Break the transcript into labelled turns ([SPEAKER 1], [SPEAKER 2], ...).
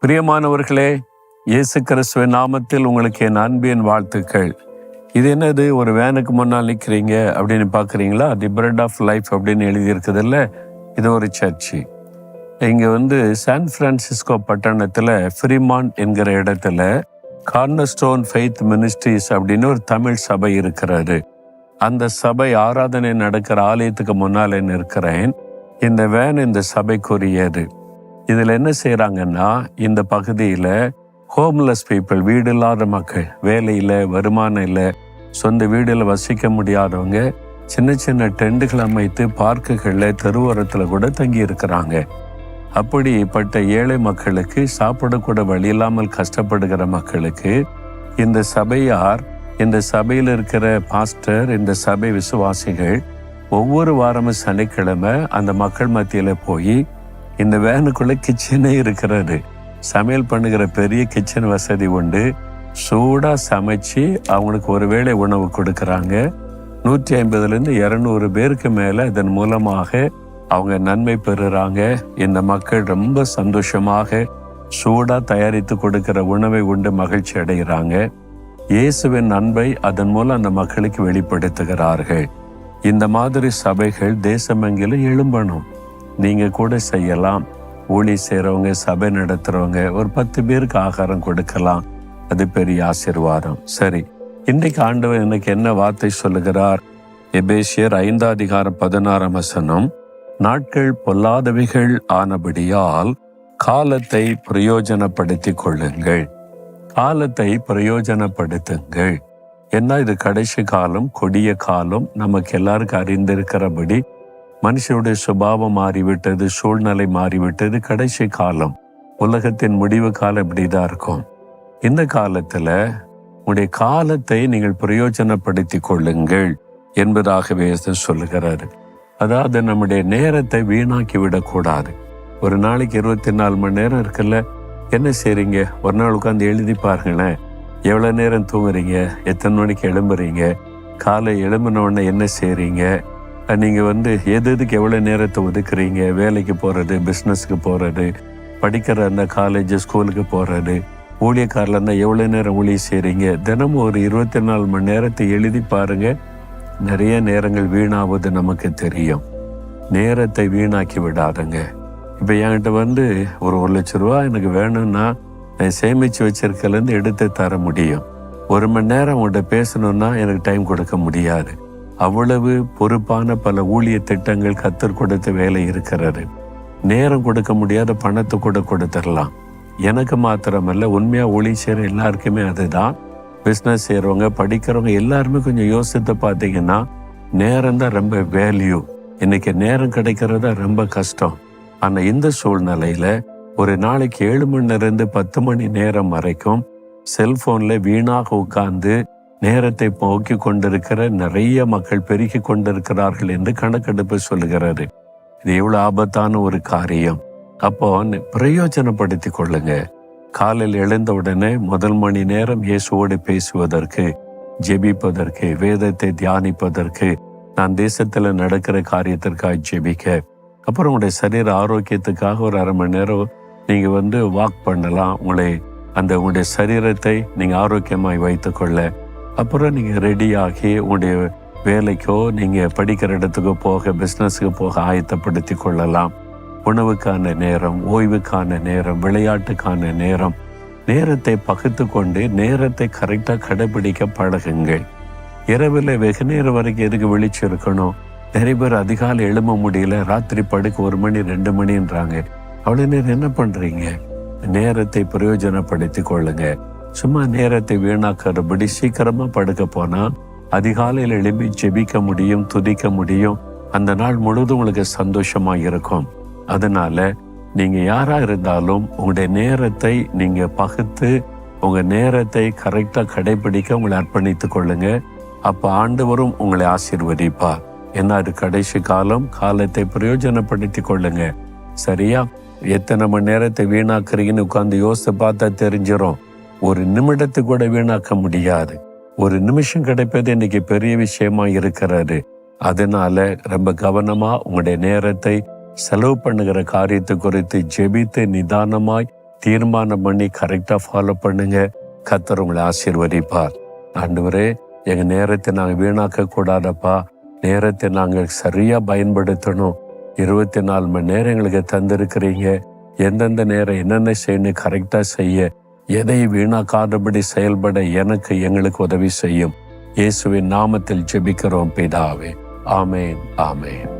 [SPEAKER 1] பிரியமானவர்களே, இயேசு கிறிஸ்துவின் நாமத்தில் உங்களுக்கு என் அன்பின் வாழ்த்துக்கள். இது என்னது, ஒரு வேனுக்கு முன்னால் நிற்கிறீங்க அப்படின்னு பார்க்குறீங்களா? தி பிரெட் ஆஃப் லைஃப் அப்படின்னு எழுதியிருக்குதுல்ல, இது ஒரு சர்ச்சு. இங்கே சான் பிரான்சிஸ்கோ பட்டணத்தில் ஃப்ரீமான் என்கிற இடத்துல கார்னர்ஸ்டோன் ஃபெய்த் மினிஸ்ட்ரிஸ் அப்படின்னு ஒரு தமிழ் சபை இருக்கிறது. அந்த சபை ஆராதனை நடக்கிற ஆலயத்துக்கு முன்னால் இருக்கிறேன். இந்த வேன் இந்த சபைக்குரியது. இதில் என்ன செய்கிறாங்கன்னா, இந்த பகுதியில் ஹோம்லெஸ் பீப்புள், வீடு இல்லாத மக்கள், வேலையில் வருமானம் இல்லை, சொந்த வீடில் வசிக்க முடியாதவங்க சின்ன சின்ன டெண்டுகள் அமைத்து பார்க்குகளில் தெருவோரத்தில் கூட தங்கி இருக்கிறாங்க. அப்படிப்பட்ட ஏழை மக்களுக்கு, சாப்பிடக்கூட வழி இல்லாமல் கஷ்டப்படுகிற மக்களுக்கு இந்த சபையார், இந்த சபையில் இருக்கிற பாஸ்டர், இந்த சபை விசுவாசிகள் ஒவ்வொரு வாரமும் சனிக்கிழமை அந்த மக்கள் மத்தியில் போய், இந்த வேனுக்குள்ள கிச்சனே இருக்கிறது, சமையல் பண்ணுகிற பெரிய கிச்சன் வசதி உண்டு, சூடாக சமைச்சு அவங்களுக்கு ஒரு வேளை உணவு கொடுக்குறாங்க. 150 to 200 பேருக்கு மேலே இதன் மூலமாக அவங்க நன்மை பெறுறாங்க. இந்த மக்கள் ரொம்ப சந்தோஷமாக சூடாக தயாரித்து கொடுக்கிற உணவை உண்டு மகிழ்ச்சி அடைகிறாங்க. இயேசுவின் அன்பை அதன் மூலம் அந்த மக்களுக்கு வெளிப்படுத்துகிறார்கள். இந்த மாதிரி சபைகள் தேசமெங்கிலும் எழும்பணும். நீங்கள் கூட செய்யலாம். ஊழி செய்கிறவங்க, சபை நடத்துகிறவங்க ஒரு 10 பேருக்கு ஆகாரம் கொடுக்கலாம். அது பெரிய ஆசீர்வாதம். சரி, இன்றைக்கு ஆண்டவர் எனக்கு என்ன வார்த்தை சொல்லுகிறார்? எபேசியர் 5:16 நாட்கள் பொல்லாதவைகள் ஆனபடியால் காலத்தை பிரயோஜனப்படுத்தி கொள்ளுங்கள். காலத்தை பிரயோஜனப்படுத்துங்கள். ஏன்னா இது கடைசி காலம், கொடிய காலம். நமக்கு எல்லாருக்கும் அறிந்திருக்கிறபடி மனுஷனுடைய சுபாவம் மாறிவிட்டது, சூழ்நிலை மாறிவிட்டது. கடைசி காலம், உலகத்தின் முடிவு காலம் இப்படிதான் இருக்கும். இந்த காலத்துல உங்களுடைய காலத்தை நீங்கள் பிரயோஜனப்படுத்தி கொள்ளுங்கள் என்பதாகவே சொல்லுகிறாரு. அதாவது நம்முடைய நேரத்தை வீணாக்கி விடக்கூடாது. ஒரு நாளைக்கு 24 மணி நேரம் இருக்குல்ல, என்ன செய்றீங்க? ஒரு நாள் உட்காந்து எழுதி பாருங்களேன். எவ்வளோ நேரம் தூங்குறீங்க, எத்தனை மணிக்கு எழும்புறீங்க, காலை எழும்பின உடனே என்ன செய்றீங்க, நீங்கள் எதுக்கு எவ்வளோ நேரத்தை ஒதுக்குறீங்க, வேலைக்கு போகிறது, பிஸ்னஸுக்கு போகிறது, படிக்கிற அந்த காலேஜ் ஸ்கூலுக்கு போகிறது, ஊழியக்காரில் இருந்தால் எவ்வளோ நேரம் ஊழியம் செய்கிறீங்க. தினமும் ஒரு 24 மணி நேரத்தை எழுதி பாருங்கள். நிறைய நேரங்கள் வீணாவது நமக்கு தெரியும். நேரத்தை வீணாக்கி விடாதுங்க. இப்போ என்கிட்ட ஒரு 1 லட்ச ரூபா எனக்கு வேணும்னா நான் சேமித்து வச்சிருக்கலேருந்து எடுத்து தர முடியும். 1 மணி நேரம் உங்கள்கிட்ட பேசணுன்னா எனக்கு டைம் கொடுக்க முடியாது. அவ்வளவு பொறுப்பான பல ஊழிய திட்டங்கள் கத்தர் கொடுத்த வேலை இருக்கிறது. நேரம் கொடுக்க முடியாத பணத்தை கூட கொடுத்துடலாம். எனக்கு மாத்திரமல்ல, உண்மையாக ஊழிய செய்கிற எல்லாருக்குமே அதுதான். பிஸ்னஸ் செய்கிறவங்க, படிக்கிறவங்க எல்லாருமே கொஞ்சம் யோசித்து பார்த்தீங்கன்னா, நேரம் தான் ரொம்ப வேல்யூ. இன்னைக்கு நேரம் கிடைக்கிறதா ரொம்ப கஷ்டம். ஆனால் இந்த சூழ்நிலையில் ஒரு நாளைக்கு 7 மணி நேரம் 10 மணி நேரம் வரைக்கும் செல்போனில் வீணாக உட்கார்ந்து நேரத்தை போக்கி கொண்டிருக்கிற நிறைய மக்கள் பெருகி கொண்டிருக்கிறார்கள் என்று கணக்கெடுப்பு சொல்லுகிறது. இது எவ்வளவு ஆபத்தான ஒரு காரியம். அப்போ பிரயோஜனப்படுத்தி கொள்ளுங்க. காலையில் எழுந்த உடனே முதல் மணி நேரம் இயேசுவோடு பேசுவதற்கு, ஜெபிப்பதற்கு, வேதத்தை தியானிப்பதற்கு, நான் தேசத்துல நடக்கிற காரியத்திற்காக ஜெபிக்க, அப்புறம் உங்களுடைய சரீர ஆரோக்கியத்துக்காக ஒரு 1/2 மணி நேரம் நீங்க வாக் பண்ணலாம். உங்களுடைய சரீரத்தை நீங்க ஆரோக்கியமாய் வைத்துக்கொள்ள. அப்புறம் நீங்கள் ரெடியாகி உங்களுடைய வேலைக்கோ நீங்கள் படிக்கிற இடத்துக்கோ போக, பிஸ்னஸுக்கு போக ஆயத்தப்படுத்தி கொள்ளலாம். உணவுக்கான நேரம், ஓய்வுக்கான நேரம், விளையாட்டுக்கான நேரம், நேரத்தை பகுத்து கொண்டு நேரத்தை கரெக்டாக கடைபிடிக்க பழகுங்கள். இரவில் வெகு நேரம் வரைக்கும் எதுக்கு விழிச்சிருக்கணும்? நிறைய பேர் அதிகாலை எழும்ப முடியல, ராத்திரி படுக்க 1 மணி 2 மணின்றாங்க. அவ்வளோ நேரம் என்ன பண்ணுறீங்க? நேரத்தை பிரயோஜனப்படுத்தி கொள்ளுங்க. சும்மா நேரத்தை வீணாக்கிறபடி சீக்கிரமா படுக்க போனா அதிகாலையில் எழுப்பி ஜெபிக்க முடியும், துதிக்க முடியும். அந்த நாள் முழுவதும் உங்களுக்கு சந்தோஷமா இருக்கும். அதனால நீங்க யாரா இருந்தாலும் உங்களுடைய நேரத்தை நீங்க பகுத்து உங்க நேரத்தை கரெக்டா கடைபிடிக்க உங்களை அர்ப்பணித்துக் கொள்ளுங்க. அப்ப ஆண்டவரும் உங்களை ஆசீர்வதிப்பார். ஏன்னா அது கடைசி காலம். காலத்தை பிரயோஜனப்படுத்தி கொள்ளுங்க. சரியா? எத்தனை மணி நேரத்தை வீணாக்குறீங்கன்னு உட்காந்து யோசித்து பார்த்தா தெரிஞ்சிடும். ஒரு நிமிடத்தை கூட வீணாக்க முடியாது. ஒரு நிமிஷம் கிடைப்பது இன்னைக்கு பெரிய விஷயமா இருக்கிறாரு. அதனால ரொம்ப கவனமா உங்களுடைய நேரத்தை செலவு பண்ணுகிற காரியத்தை குறித்து ஜெபித்து நிதானமாய் தீர்மானம் பண்ணி கரெக்டா ஃபாலோ பண்ணுங்க. கர்த்தர் உங்களை ஆசீர்வதிப்பார். ஆண்டவரே, எங்க நேரத்தை நாங்கள் வீணாக்க கூடாதப்பா, நேரத்தை நாங்கள் சரியா பயன்படுத்தணும். 24 மணி நேரம் எங்களுக்கு தந்திருக்கிறீங்க. எந்தெந்த நேரம் என்னென்ன செய்யணும் கரெக்டா செய்ய, எதை வீணாக்காதபடி செயல்பட எங்களுக்கு உதவி செய்யும். இயேசுவின் நாமத்தில் ஜெபிக்கிறோம் பிதாவே. ஆமேன், ஆமேன்.